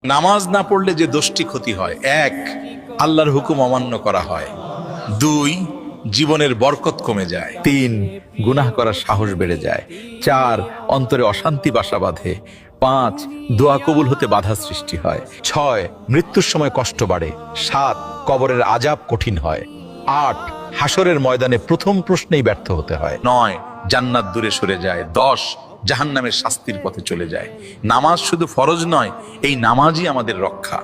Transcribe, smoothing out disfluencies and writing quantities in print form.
নামাজ না পড়লে যে দোষটি ক্ষতি হয়, এক, আল্লাহর হুকুম অমান্য করা হয়, দুই, জীবনের বরকত কমে যায়, তিন, গুনাহ করার সাহস বেড়ে যায়, চার, অন্তরে অশান্তি বাসা বাঁধে, পাঁচ, দোয়া কবুল হতে বাধা সৃষ্টি হয়, ছয়, মৃত্যুর সময় কষ্ট বাড়ে, সাত, কবরের আযাব কঠিন হয়, আট, হাসরের ময়দানে প্রথম প্রশ্নেই ব্যর্থ হতে হয়, নয়, জান্নাত দূরে সরে যায়, দশ, জাহান্নামের শাস্তির পথে চলে যায়। নামাজ শুধু ফরজ নয়, এই নামাজই আমাদের রক্ষা।